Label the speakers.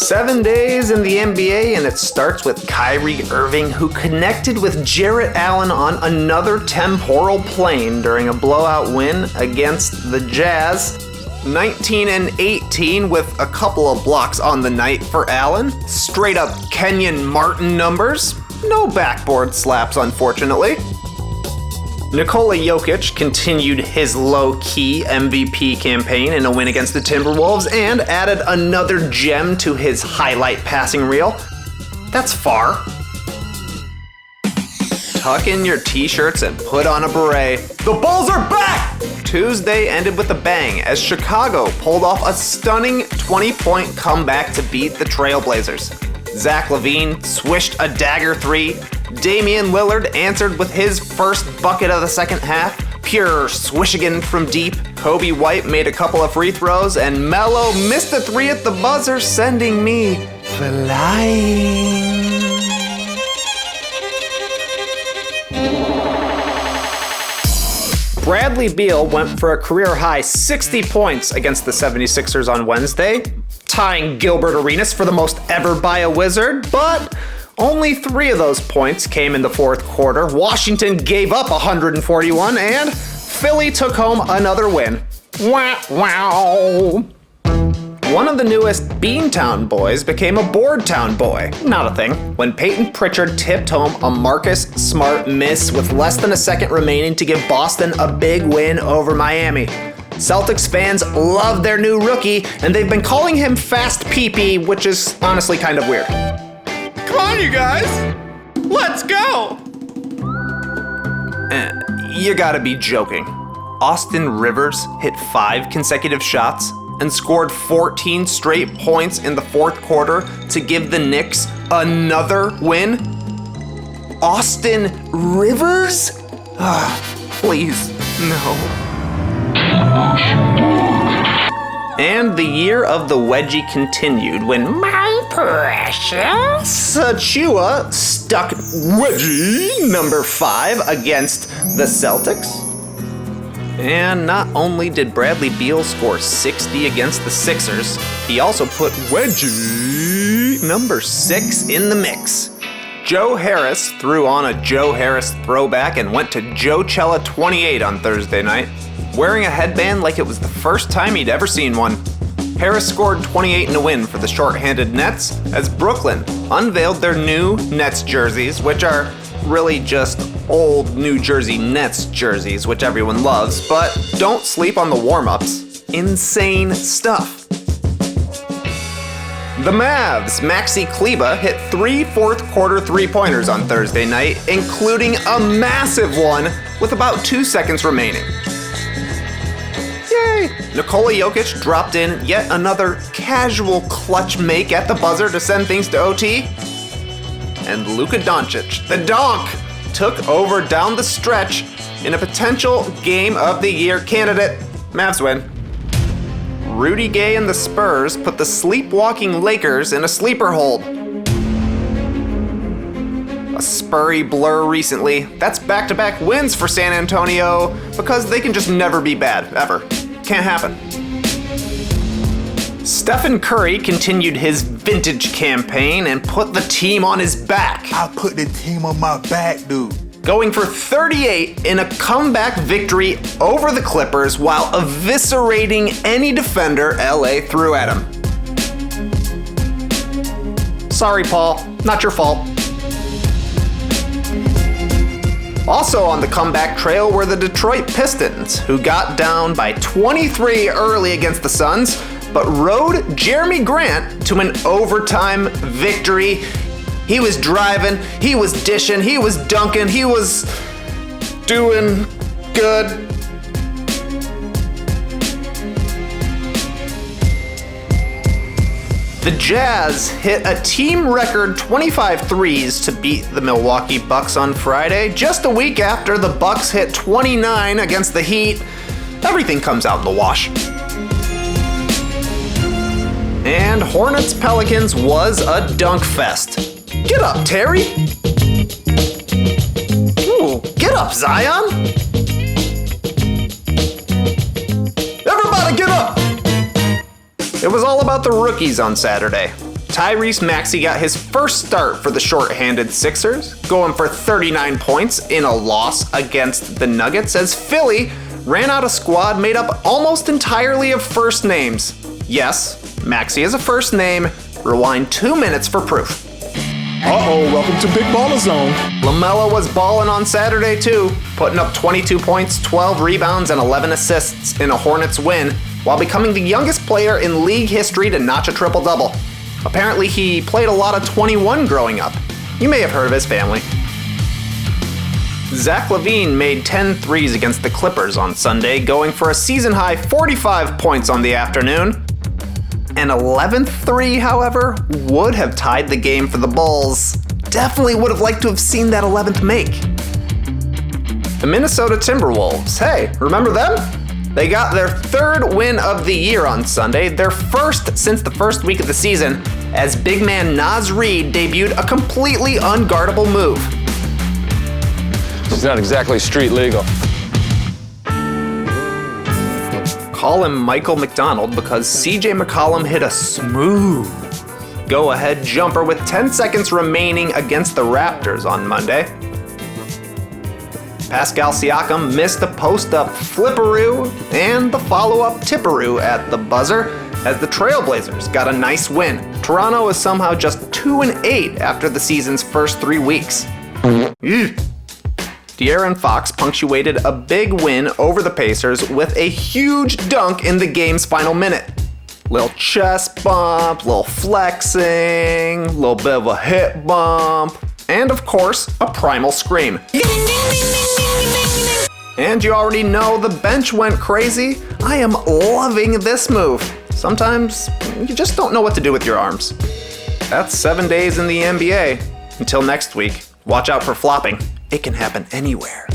Speaker 1: 7 days in the NBA, and it starts with Kyrie Irving, who connected with Jarrett Allen on another temporal plane during a blowout win against the Jazz. 19 and 18 with a couple of blocks on the night for Allen. Straight up Kenyon Martin numbers. No backboard slaps, unfortunately. Nikola Jokic continued his low-key MVP campaign in a win against the Timberwolves and added another gem to his highlight passing reel. That's far. Tuck in your t-shirts and put on a beret. The Bulls are back! Tuesday ended with a bang as Chicago pulled off a stunning 20-point comeback to beat the Trailblazers. Zach LaVine swished a dagger three. Damian Lillard answered with his first bucket of the second half. Pure swishigan from deep. Kobe White made a couple of free throws, and Melo missed a three at the buzzer, sending me flying. Bradley Beal went for a career-high 60 points against the 76ers on Wednesday, tying Gilbert Arenas for the most ever by a Wizard, but only 3 of those points came in the fourth quarter. Washington gave up 141, and Philly took home another win. Wow. One of the newest Beantown boys became a Boardtown boy. Not a thing. When Peyton Pritchard tipped home a Marcus Smart miss with less than a second remaining to give Boston a big win over Miami. Celtics fans love their new rookie, and they've been calling him Fast Pee-Pee, which is honestly kind of weird.
Speaker 2: Come on, you guys! Let's go!
Speaker 1: You gotta be joking. Austin Rivers hit 5 consecutive shots and scored 14 straight points in the fourth quarter to give the Knicks another win? Austin Rivers? Please, no. And the year of the wedgie continued when my precious Achua stuck wedgie number 5 against the Celtics. And not only did Bradley Beal score 60 against the Sixers, he also put wedgie number 6 in the mix. Joe Harris threw on a Joe Harris throwback and went to Joe Cella 28 on Thursday night, wearing a headband like it was the first time he'd ever seen one. Harris scored 28 in a win for the short-handed Nets as Brooklyn unveiled their new Nets jerseys, which are really just old New Jersey Nets jerseys, which everyone loves, but don't sleep on the warm-ups. Insane stuff. The Mavs' Maxi Kleber hit 3 fourth-quarter three-pointers on Thursday night, including a massive one with about 2 seconds remaining. Yay! Nikola Jokic dropped in yet another casual clutch make at the buzzer to send things to OT. And Luka Doncic, the donk, took over down the stretch in a potential Game of the Year candidate. Mavs win. Rudy Gay and the Spurs put the sleepwalking Lakers in a sleeper hold. A Spurry blur recently. That's back-to-back wins for San Antonio because they can just never be bad, ever. Can't happen. Stephen Curry continued his vintage campaign and put the team on his back.
Speaker 3: I put the team on my back, dude.
Speaker 1: Going for 38 in a comeback victory over the Clippers while eviscerating any defender LA threw at him. Sorry, Paul. Not your fault. Also on the comeback trail were the Detroit Pistons, who got down by 23 early against the Suns, but rode Jeremy Grant to an overtime victory. He was driving, he was dishing, he was dunking, he was doing good. The Jazz hit a team record 25 threes to beat the Milwaukee Bucks on Friday, just a week after the Bucks hit 29 against the Heat. Everything comes out in the wash. And Hornets Pelicans was a dunk fest. Get up, Terry. Ooh, get up, Zion. Everybody get up. It was all about the rookies on Saturday. Tyrese Maxey got his first start for the short-handed Sixers, going for 39 points in a loss against the Nuggets as Philly ran out a squad made up almost entirely of first names. Yes, Maxey is a first name. Rewind 2 minutes for proof.
Speaker 4: Uh-oh, welcome to Big Baller Zone.
Speaker 1: LaMelo was balling on Saturday too, putting up 22 points, 12 rebounds, and 11 assists in a Hornets win, while becoming the youngest player in league history to notch a triple-double. Apparently he played a lot of 21 growing up. You may have heard of his family. Zach LaVine made 10 threes against the Clippers on Sunday, going for a season-high 45 points on the afternoon. An 11th three, however, would have tied the game for the Bulls. Definitely would have liked to have seen that 11th make. The Minnesota Timberwolves, hey, remember them? They got their third win of the year on Sunday, their first since the first week of the season, as big man Naz Reid debuted a completely unguardable move.
Speaker 5: It's not exactly street legal.
Speaker 1: Call him Michael McDonald because CJ McCollum hit a smooth go-ahead jumper with 10 seconds remaining against the Raptors on Monday. Pascal Siakam missed the post-up flipperoo and the follow-up tipperoo at the buzzer as the Trailblazers got a nice win. Toronto is somehow just 2-8 after the season's first 3 weeks. De'Aaron Fox punctuated a big win over the Pacers with a huge dunk in the game's final minute. Little chest bump, little flexing, little bit of a hip bump, and of course, a primal scream. And you already know the bench went crazy. I am loving this move. Sometimes you just don't know what to do with your arms. That's 7 days in the NBA. Until next week, watch out for flopping. It can happen anywhere.